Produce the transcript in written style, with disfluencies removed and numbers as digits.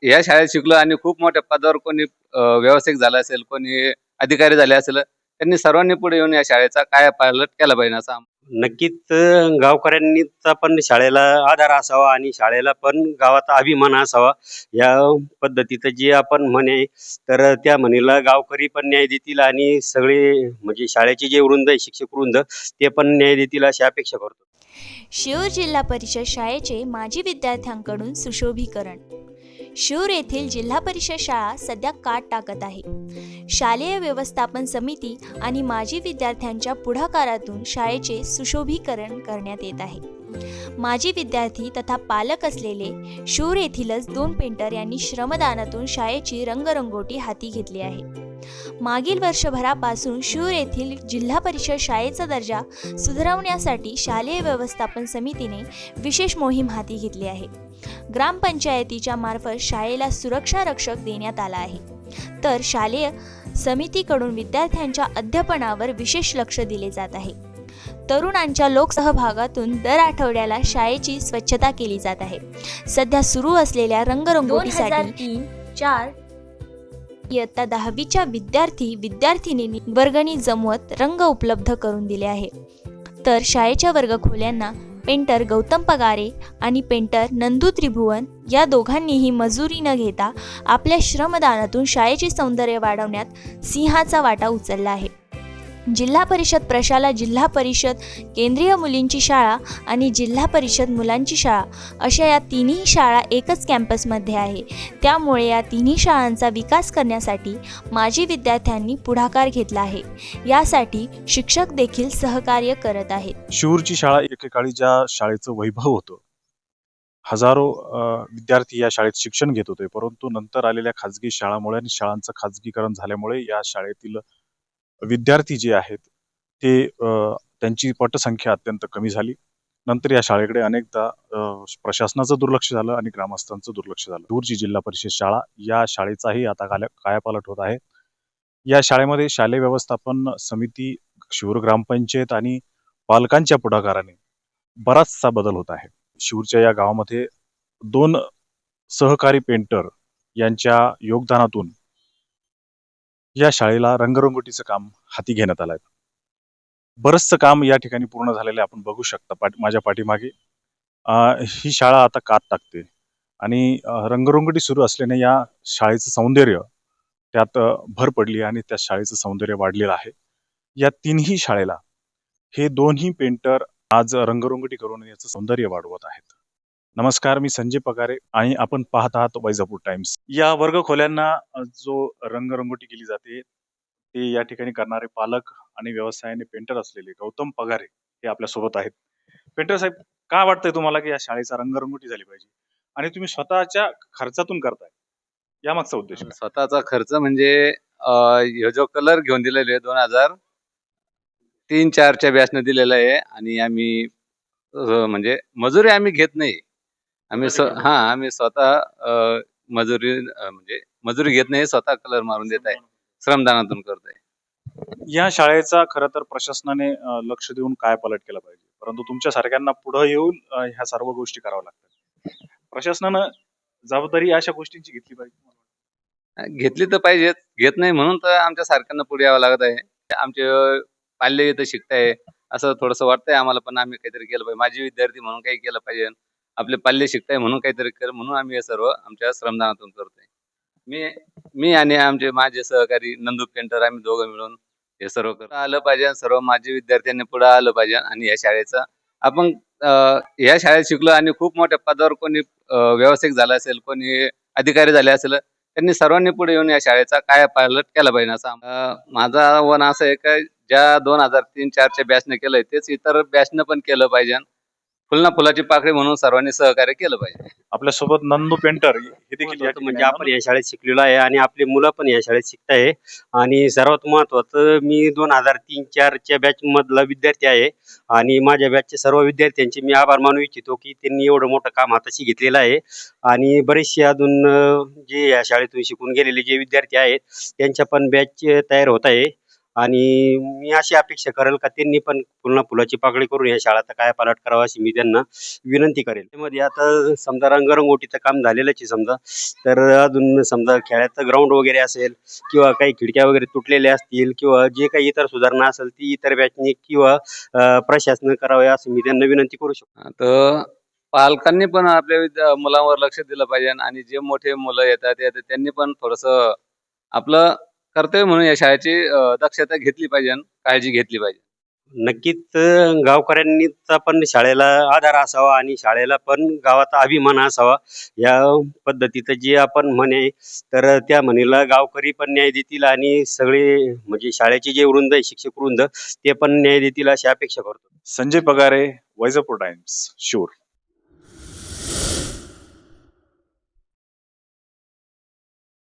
या शाळेत शिकलो आणि खूप मोठ्या पदावर कोणी व्यावसायिक झाला असेल, कोणी अधिकारी झाले असेल, त्यांनी सर्वांनी पुढे येऊन या शाळेचा कायापालट केला पाहिजे असं नक्कीच गावकऱ्यांनीचा पण शाळेला आधार असावा आणि शाळेला पण गावाचा अभिमान असावा. या पद्धतीचं जे आपण म्हणे तर त्या म्हणीला गावकरी पण न्याय देतील आणि सगळे म्हणजे शाळेचे जे वृंद आहे, शिक्षक वृंद ते पण न्याय देतील अशी अपेक्षा करतो. शिरूर जिल्हा परिषद शाळेचे माजी विद्यार्थ्यांकडून सुशोभीकरण. शिरूर येथील जिल्हा परिषद शाळा सध्या काट टाकत आहे. शालेय व्यवस्थापन समिती आणि माजी विद्यार्थ्यांच्या पुढाकारातून शाळेचे सुशोभीकरण करण्यात येत आहे. माजी विद्यार्थी तथा पालक असलेले शिरूर येथीलच 2 पेंटर यांनी श्रमदानातून शाळेची रंगरंगोटी हाती घेतली आहे. मागील वर्षभरापासून शिरूर येथील जिल्हा परिषद शाळेचा दर्जा सुधारवण्यासाठी शालेय व्यवस्थापन समितीने विशेष मोहीम हाती घेतली आहे. ग्रामपंचायतीच्या मार्फत शाळेला सुरक्षा रक्षक देण्यात आला आहे, तर शालेय समितीकडून विद्यार्थ्यांच्या अध्यापनावर विशेष लक्ष दिले जात आहे. तरुणांच्या लोकसहभागातून दर आठवड्याला शाळेची स्वच्छता केली जात आहे. सध्या सुरू असलेल्या रंगरंगोटीसाठी 2003-04 इयत्ता 10वीच्या विद्यार्थिनींनी वर्गणी जमवत रंग उपलब्ध करून दिले आहे. तर शाळेच्या वर्गखोल्यांना पेंटर गौतम पगारे आणि पेंटर नंदू त्रिभुवन या दोघांनीही मजुरी न घेता आपल्या श्रमदानातून शाळेचे सौंदर्य वाढवण्यात सिंहाचा वाटा उचलला आहे. जिल्हा परिषद प्रशाला, जिल्हा परिषद केंद्रीय मुलींची शाळा आणि जिल्हा परिषद मुलांची शाळा अशा या तिन्ही शाळा एकच कॅम्पसमध्ये आहे. त्यामुळे या तिन्ही शाळांचा विकास करण्यासाठी माजी विद्यार्थ्यांनी पुढाकार घेतला आहे. यासाठी शिक्षक देखील सहकार्य करत आहेत. शिरूरची शाळा एकेकाळी ज्या शाळेचं वैभव होतं, हजारो विद्यार्थी या शाळेत शिक्षण घेत होते, परंतु नंतर आलेल्या खाजगी शाळामुळे आणि शाळांचं खाजगीकरण झाल्यामुळे या शाळेतील विद्यार्थी जे आहेत ते त्यांची पटसंख्या अत्यंत कमी झाली. नंतर या शाळेकडे अनेकदा प्रशासनाचं दुर्लक्ष झालं आणि ग्रामस्थांचं दुर्लक्ष झालं. शिरूरची जिल्हा परिषद शाळा या शाळेचाही आता कायापालट होत आहे. या शाळेमध्ये शालेय व्यवस्थापन समिती, शिरूर ग्रामपंचायत आणि पालकांच्या पुढाकाराने बराचसा बदल होत आहे. शिरूरच्या या गावामध्ये 2 सहकारी पेंटर यांच्या योगदानातून या शाळेला रंगरंगोटीचं काम हाती घेण्यात आलं आहे. बरंचसं काम या ठिकाणी पूर्ण झालेलं आपण बघू शकता माझ्या पाठीमागे. ही शाळा आता कात टाकते आणि रंगरंगोटी सुरू असल्याने या शाळेचं सौंदर्य त्यात भर पडली आणि त्या शाळेचं सौंदर्य वाढलेलं आहे. या तिन्ही शाळेला हे दोन्ही पेंटर आज रंगरंगोटी करून याचं सौंदर्य वाढवत आहेत. नमस्कार, मी संजय पगारे आणि आपण पाहत आहात वैजापूर टाइम्स. या वर्गखोल्यांना जो रंगरंगोटी केली जाते ते या ठिकाणी करणारे पालक आणि व्यवसायाने पेंटर असलेले गौतम पगारे हे आपल्या सोबत आहेत. पेंटर साहेब, काय वाटतंय तुम्हाला की या शाळेचा रंगरंगोटी झाली पाहिजे आणि तुम्ही स्वतःच्या खर्चातून करताय, यामागचा उद्देश काय? स्वतःचा खर्च म्हणजे ह्यो जो कलर घेऊन दिलेले 2003-04च्या बॅचने दिलेला आहे आणि आम्ही म्हणजे मजुरी आम्ही घेत नाही. आम्ही आम्ही स्वतः म्हणजे मजुरी घेत नाही, स्वतः कलर मारून देत आहे, श्रमदानातून करतोय. या शाळेचा खरं तर प्रशासनाने लक्ष देऊन कायापालट केला पाहिजे, परंतु तुमच्या सारख्यांना पुढे येऊन ह्या सर्व गोष्टी कराव्या लागतात. प्रशासनानं जबाबदारी अशा गोष्टींची घेतली पाहिजे. घेतली तर पाहिजेत, घेत नाही म्हणून तर आमच्या सारख्यांना पुढे यावं लागत आहे. आमचे पाल्य इथं शिकताय असं थोडंसं वाटतंय आम्हाला, पण आम्ही काहीतरी केलं पाहिजे. माझे विद्यार्थी म्हणून काही केलं पाहिजे, आपले पाल्य शिकताय म्हणून काहीतरी कर, म्हणून आम्ही हे सर्व आमच्या श्रमदानातून करतोय. मी आणि माझे सहकारी नंदू पेंटर आम्ही दोघं मिळून हे सर्व करतो. आलं पाहिजे, सर्व माझे विद्यार्थ्यांनी पुढे आलं पाहिजे आणि या शाळेचा आपण या शाळेत शिकलो आणि खूप मोठ्या पदावर कोणी व्यावसायिक झाला असेल, कोणी अधिकारी झाले असेल, त्यांनी सर्वांनी पुढे येऊन या शाळेचा कायापालट केला पाहिजे असं माझं आव्हान असं आहे का ज्या 2003-04च्या बॅचने केलंय तेच इतर बॅचनं पण केलं पाहिजे. फुलना फुलाची पाकळी म्हणून सर्वांनी सहकार्य केलं पाहिजे. आपल्यासोबत नंदू पेंटर हे देखील म्हणजे आपण या शाळेत शिकलेलो आहे आणि आपली मुलं पण या शाळेत शिकताय. आणि सर्वात महत्वाचं, मी 2003-04च्या बॅच मधला विद्यार्थी आहे आणि माझ्या बॅचचे सर्व विद्यार्थ्यांचे मी आभार मानू इच्छितो की त्यांनी एवढं मोठं काम हाताशी घेतलेलं आहे. आणि बरेचसे अजून जे या शाळेतून शिकून गेलेले जे विद्यार्थी आहेत त्यांच्या पण बॅच तयार होत आहे आणि मी अशी अपेक्षा करेल का त्यांनी पण पुन्हा फुलाची पाकळी करून या शाळाचा कायापालट करावा अशी मी त्यांना विनंती करेल. त्यामध्ये आता समजा रंगरंगोटीचं काम झालेलंच आहे समजा, तर अजून समजा खेळाचं ग्राउंड वगैरे असेल किंवा काही खिडक्या वगैरे तुटलेल्या असतील किंवा जे काही इतर सुधारणा असेल ती इतर बॅचनी किंवा प्रशासनाने करावे असं मी त्यांना विनंती करू शकतो. तर पालकांनी पण आपल्या मुलांवर लक्ष दिलं पाहिजे आणि जे मोठे मुलं येतात त्यांनी पण थोडंसं आपलं कर्तव्य म्हणून या शाळेची दक्षता घेतली पाहिजे, काळजी घेतली पाहिजे. नक्कीच गावकऱ्यांनीचा पण शाळेला आधार असावा आणि शाळेला पण गावाचा अभिमान असावा. या पद्धतीचं जे आपण म्हणे तर त्या म्हणीला गावकरी पण न्याय देतील आणि सगळे म्हणजे शाळेचे जे वृंद आहे, शिक्षक वृंद ते पण न्याय देतील अशी अपेक्षा करतो. संजय पगारे, वैजापूर टाइम्स, शूर.